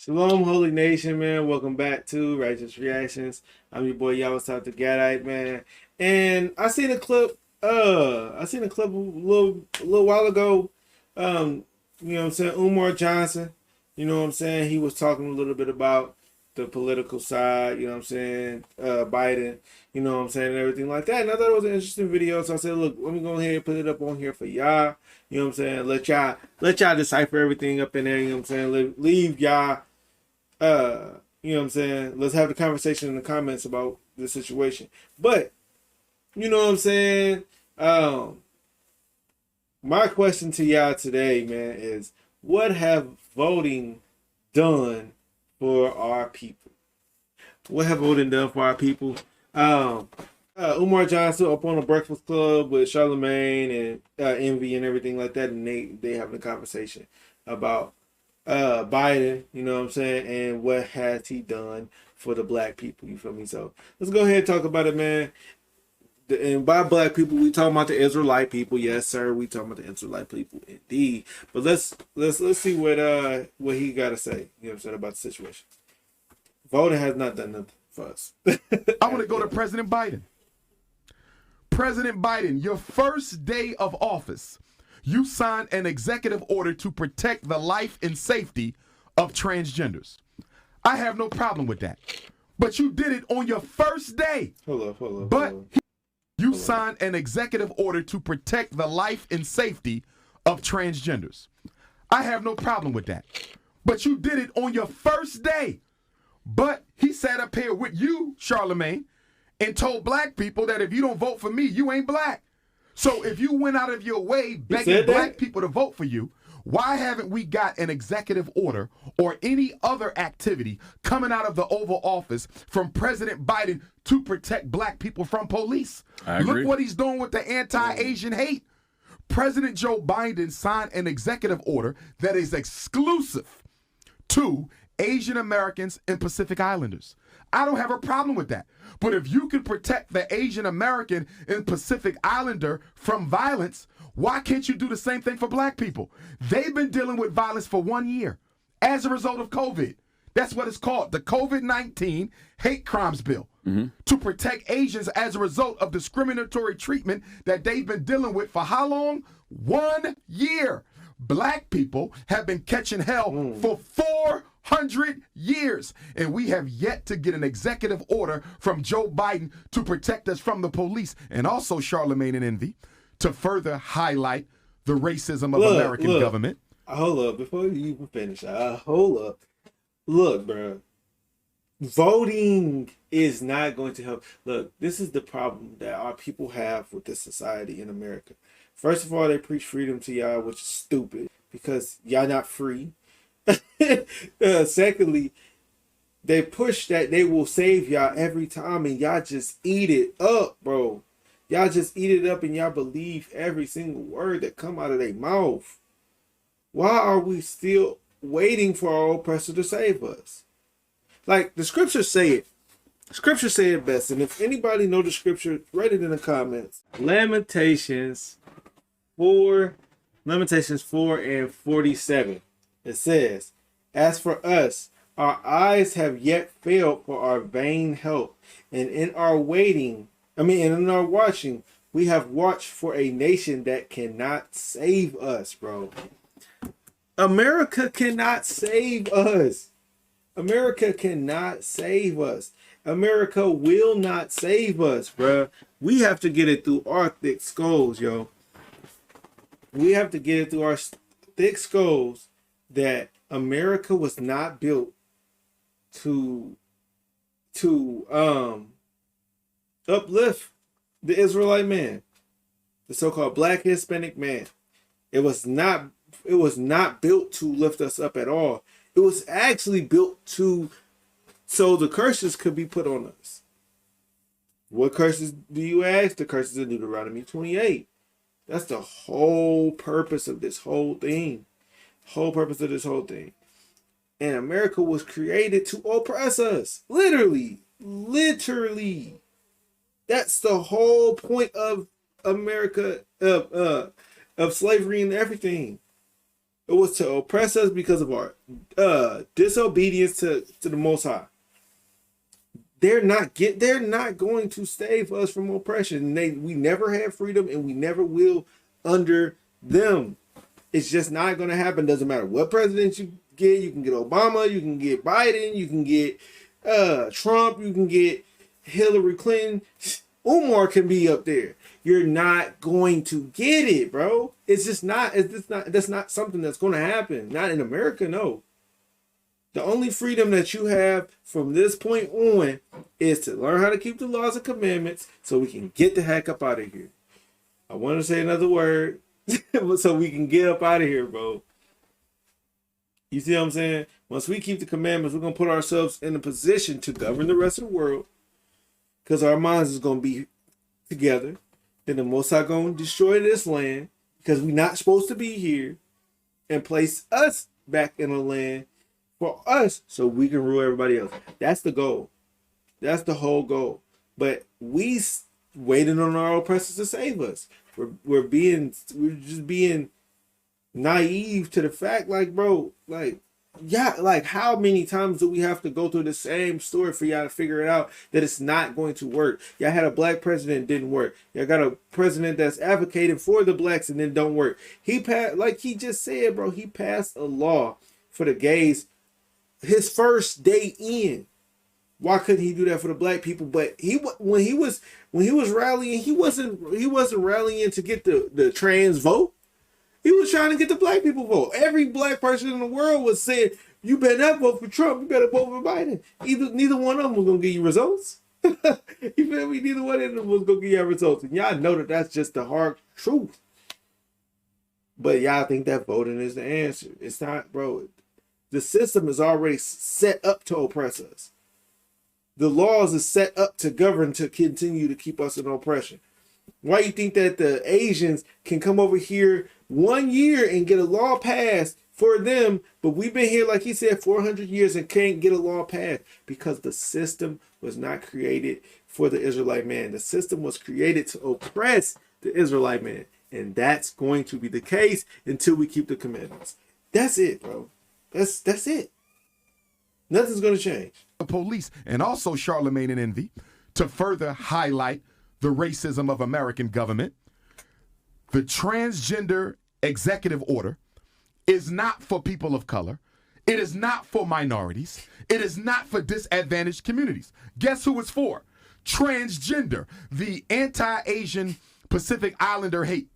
Shalom, Holy Nation, man. Welcome back to Righteous Reactions. I'm your boy, y'all was talking to Gadite, man. And I seen a clip, a little while ago. You know what I'm saying? Umar Johnson, you know what I'm saying? He was talking a little bit about the political side, you know what I'm saying? Biden, you know what I'm saying, and everything like that. And I thought it was an interesting video. So I said, look, let me go ahead and put it up on here for y'all. You know what I'm saying? Let y'all decipher everything up in there, you know what I'm saying? Leave y'all you know what I'm saying? Let's have the conversation in the comments about the situation. But, you know what I'm saying? My question to y'all today, man, is what have voting done for our people? What have voting done for our people? Umar Johnson up on a Breakfast Club with Charlemagne and Envy and everything like that, and they having a conversation about Biden, you know what I'm saying, and what has he done for the black people, you feel me? So let's go ahead and talk about it, man. And by black people, we talking about the Israelite people. Yes, sir, we talking about the Israelite people indeed. But let's see what he got to say, you know what I'm saying, about the situation. Voting has not done nothing for us. I want to go to President Biden. President Biden, your first day of office, you signed an executive order to protect the life and safety of transgenders. I have no problem with that. But you did it on your first day. Hold up. But you signed an executive order to protect the life and safety of transgenders. I have no problem with that. But you did it on your first day. But he sat up here with you, Charlemagne, and told black people that if you don't vote for me, you ain't black. So if you went out of your way begging black people to vote for you, why haven't we got an executive order or any other activity coming out of the Oval Office from President Biden to protect black people from police? I agree. Look what he's doing with the anti-Asian hate. President Joe Biden signed an executive order that is exclusive to Asian Americans and Pacific Islanders. I don't have a problem with that. But if you can protect the Asian American and Pacific Islander from violence, why can't you do the same thing for black people? They've been dealing with violence for 1 year as a result of COVID. That's what it's called, the COVID-19 Hate Crimes Bill, to protect Asians as a result of discriminatory treatment that they've been dealing with for how long? 1 year. Black people have been catching hell for 400 years, and we have yet to get an executive order from Joe Biden to protect us from the police, and also Charlemagne and Envy, to further highlight the racism of American government. Hold up, before you even finish, hold up. Look, bro, voting is not going to help. Look, this is the problem that our people have with this society in America. First of all, they preach freedom to y'all, which is stupid because y'all not free. Secondly, they push that they will save y'all every time, and y'all just eat it up, bro. Y'all just eat it up, and y'all believe every single word that come out of their mouth. Why are we still waiting for our oppressor to save us? Like the scriptures say it. Scriptures say it best, and if anybody know the scripture, write it in the comments. Lamentations 4 and 47. It says, as for us, our eyes have yet failed for our vain help, and in our watching, we have watched for a nation that cannot save us, bro. America cannot save us. America cannot save us. America will not save us, bro. We have to get it through our thick skulls, yo. We have to get it through our thick skulls that America was not built to uplift the Israelite man, the so-called black Hispanic man. It was not built to lift us up at all. It was actually built so the curses could be put on us. What curses do you ask? The curses of Deuteronomy 28. That's the whole purpose of this whole thing. And America was created to oppress us. Literally. That's the whole point of America, of slavery and everything. It was to oppress us because of our disobedience to the Most High. They're not going to save us from oppression. We never had freedom, and we never will under them. It's just not going to happen. Doesn't matter what president you get. You can get Obama, you can get Biden, you can get Trump, you can get Hillary Clinton. Umar can be up there. You're not going to get it, bro. It's just not. That's not something that's going to happen. Not in America, no. The only freedom that you have from this point on is to learn how to keep the laws and commandments so we can get the heck up out of here. I want to say another word so we can get up out of here, bro. You see what I'm saying? Once we keep the commandments, we're going to put ourselves in a position to govern the rest of the world because our minds is going to be together. Then the Most High going to destroy this land because we're not supposed to be here and place us back in the land for us so we can rule everybody else. That's the goal. That's the whole goal. But we waiting on our oppressors to save us. We're just being naive to the fact, like, bro, like, yeah, like, how many times do we have to go through the same story for y'all to figure it out that it's not going to work? Y'all had a black president, didn't work. Y'all got a president that's advocating for the blacks and then don't work. He passed, like he just said, bro, he passed a law for the gays his first day in. Why couldn't he do that for the black people? But when he was rallying, he wasn't rallying to get the trans vote. He was trying to get the black people vote. Every black person in the world was saying, "You better not vote for Trump. You better vote for Biden." Neither one of them was gonna give you results. You feel me? Neither one of them was gonna give you results, and y'all know that that's just the hard truth. But y'all think that voting is the answer. It's not, bro. The system is already set up to oppress us. The laws is set up to govern, to continue to keep us in oppression. Why you think that the Asians can come over here 1 year and get a law passed for them, but we've been here, like he said, 400 years and can't get a law passed? Because the system was not created for the Israelite man. The system was created to oppress the Israelite man. And that's going to be the case until we keep the commandments. That's it, bro. That's it. Nothing's going to change. The police and also Charlemagne and Envy to further highlight the racism of American government. The transgender executive order is not for people of color. It is not for minorities. It is not for disadvantaged communities. Guess who it's for? Transgender. The anti-Asian Pacific Islander hate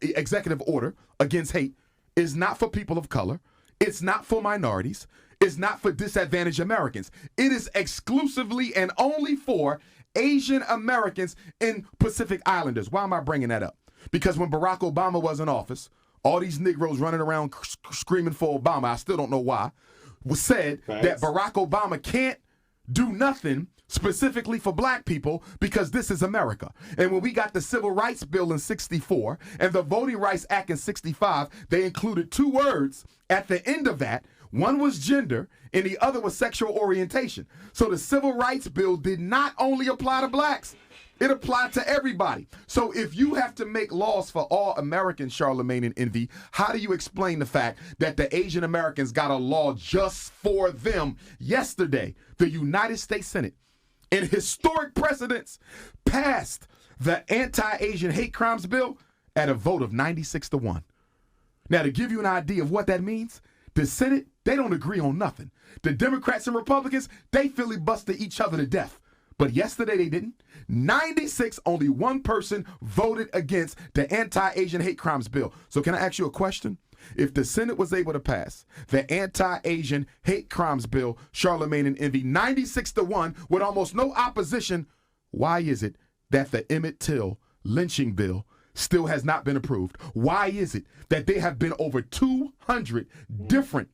executive order against hate is not for people of color. It's not for minorities. It's not for disadvantaged Americans. It is exclusively and only for Asian Americans and Pacific Islanders. Why am I bringing that up? Because when Barack Obama was in office, all these Negroes running around screaming for Obama, I still don't know why, was said that Barack Obama can't do nothing specifically for black people because this is America. And when we got the Civil Rights Bill in 64 and the Voting Rights Act in 65, they included two words at the end of that. One was gender and the other was sexual orientation. So the Civil Rights Bill did not only apply to blacks, it applied to everybody. So if you have to make laws for all Americans, Charlemagne and Envy, how do you explain the fact that the Asian Americans got a law just for them? Yesterday, the United States Senate, in historic precedence, passed the anti-Asian hate crimes bill at a vote of 96-1. Now, to give you an idea of what that means, the Senate, they don't agree on nothing. The Democrats and Republicans, they filibuster each other to death. But yesterday they didn't. 96, only one person voted against the anti-Asian hate crimes bill. So can I ask you a question? If the Senate was able to pass the anti-Asian hate crimes bill, Charlemagne and Envy, 96-1 with almost no opposition, why is it that the Emmett Till lynching bill still has not been approved? Why is it that there have been over 200 different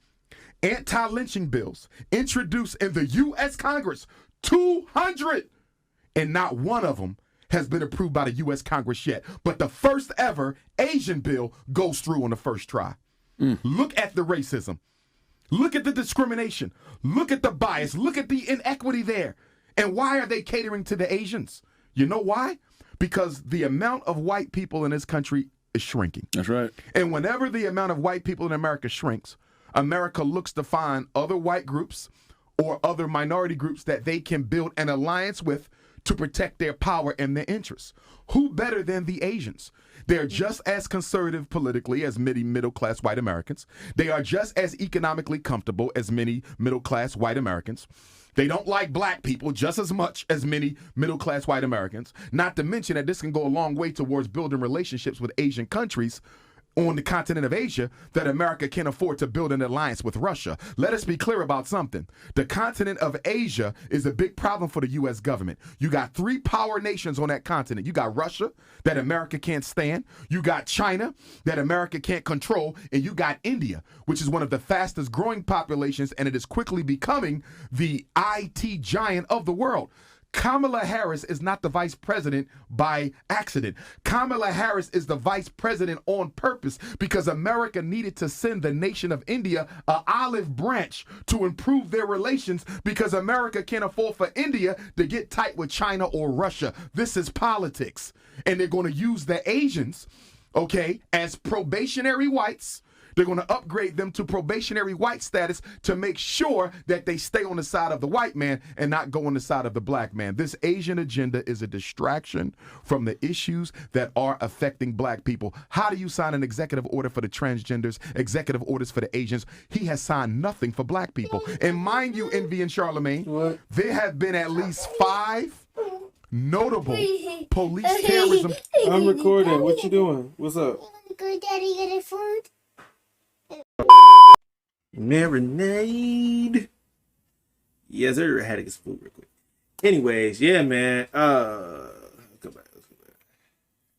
anti-lynching bills introduced in the U.S. Congress? 200! And not one of them has been approved by the U.S. Congress yet. But the first ever Asian bill goes through on the first try. Look at the racism. Look at the discrimination. Look at the bias. Look at the inequity there. And why are they catering to the Asians? You know why? Because the amount of white people in this country is shrinking. That's right. And whenever the amount of white people in America shrinks, America looks to find other white groups or other minority groups that they can build an alliance with to protect their power and their interests. Who better than the Asians? They're just as conservative politically as many middle-class white Americans. They are just as economically comfortable as many middle-class white Americans. They don't like black people just as much as many middle-class white Americans. Not to mention that this can go a long way towards building relationships with Asian countries on the continent of Asia that America can't afford to build an alliance with Russia. Let us be clear about something. The continent of Asia is a big problem for the U.S. government. You got 3 power nations on that continent. You got Russia that America can't stand. You got China that America can't control. And you got India, which is one of the fastest growing populations, and it is quickly becoming the IT giant of the world. Kamala Harris is not the vice president by accident. Kamala Harris is the vice president on purpose because America needed to send the nation of India an olive branch to improve their relations because America can't afford for India to get tight with China or Russia. This is politics. And they're going to use the Asians, okay, as probationary whites. They're going to upgrade them to probationary white status to make sure that they stay on the side of the white man and not go on the side of the black man. This Asian agenda is a distraction from the issues that are affecting black people. How do you sign an executive order for the transgenders, executive orders for the Asians? He has signed nothing for black people. And mind you, Envy and Charlemagne, there have been at least 5 notable police terrorism. I'm recording. What you doing? What's up? Go, Daddy, get a food. Marinade. Yes, sir. I had to get some food real quick. Anyways, yeah, man. Go back.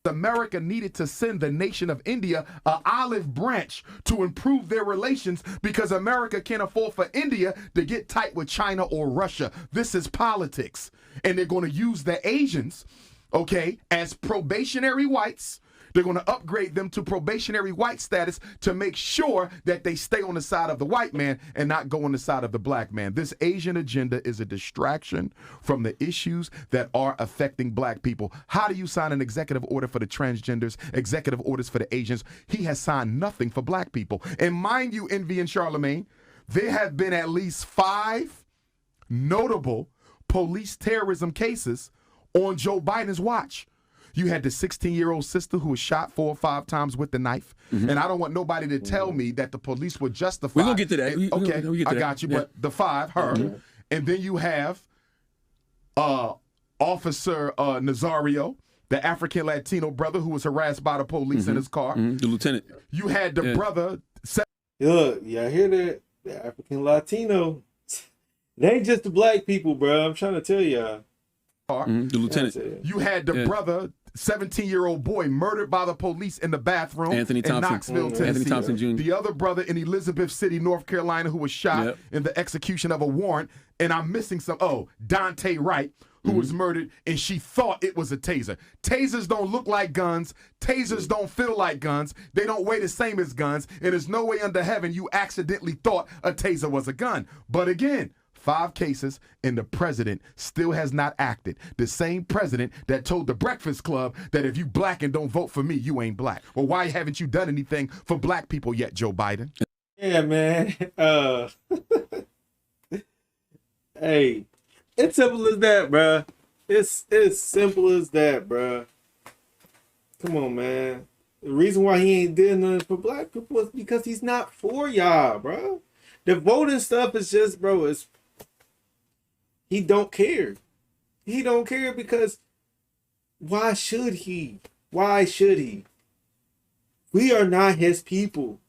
America needed to send the nation of India an olive branch to improve their relations because America can't afford for India to get tight with China or Russia. This is politics. And they're going to use the Asians, okay, as probationary whites. They're going to upgrade them to probationary white status to make sure that they stay on the side of the white man and not go on the side of the black man. This Asian agenda is a distraction from the issues that are affecting black people. How do you sign an executive order for the transgenders, executive orders for the Asians? He has signed nothing for black people. And mind you, Envy and Charlemagne, there have been at least 5 notable police terrorism cases on Joe Biden's watch. You had the 16-year-old sister who was shot 4 or 5 times with the knife. Mm-hmm. And I don't want nobody to tell me that the police were justified. We're going to get to that. Okay, I got you. Yeah. But the 5, her. Mm-hmm. And then you have Officer Nazario, the African Latino brother who was harassed by the police in his car. Mm-hmm. The lieutenant. You had the brother. Look, y'all hear that? The African Latino. They ain't just the black people, bro. I'm trying to tell y'all. The lieutenant. You had the brother, 17-year-old boy, murdered by the police in the bathroom Anthony Thompson. in Knoxville, Tennessee. Anthony Thompson Jr. The other brother in Elizabeth City, North Carolina, who was shot in the execution of a warrant. And I'm missing some. Oh, Dante Wright, who was murdered, and she thought it was a taser. Tasers don't look like guns. Tasers don't feel like guns. They don't weigh the same as guns. And there's no way under heaven you accidentally thought a taser was a gun. But again, 5 cases, and the president still has not acted. The same president that told the Breakfast Club that if you black and don't vote for me, you ain't black. Well, why haven't you done anything for black people yet, Joe Biden? Yeah, man. Hey, it's simple as that, bruh. It's simple as that, bruh. Come on, man. The reason why he ain't did nothing for black people is because he's not for y'all, bruh. The voting stuff is just, bro, he don't care. He don't care because why should he? Why should he? We are not his people.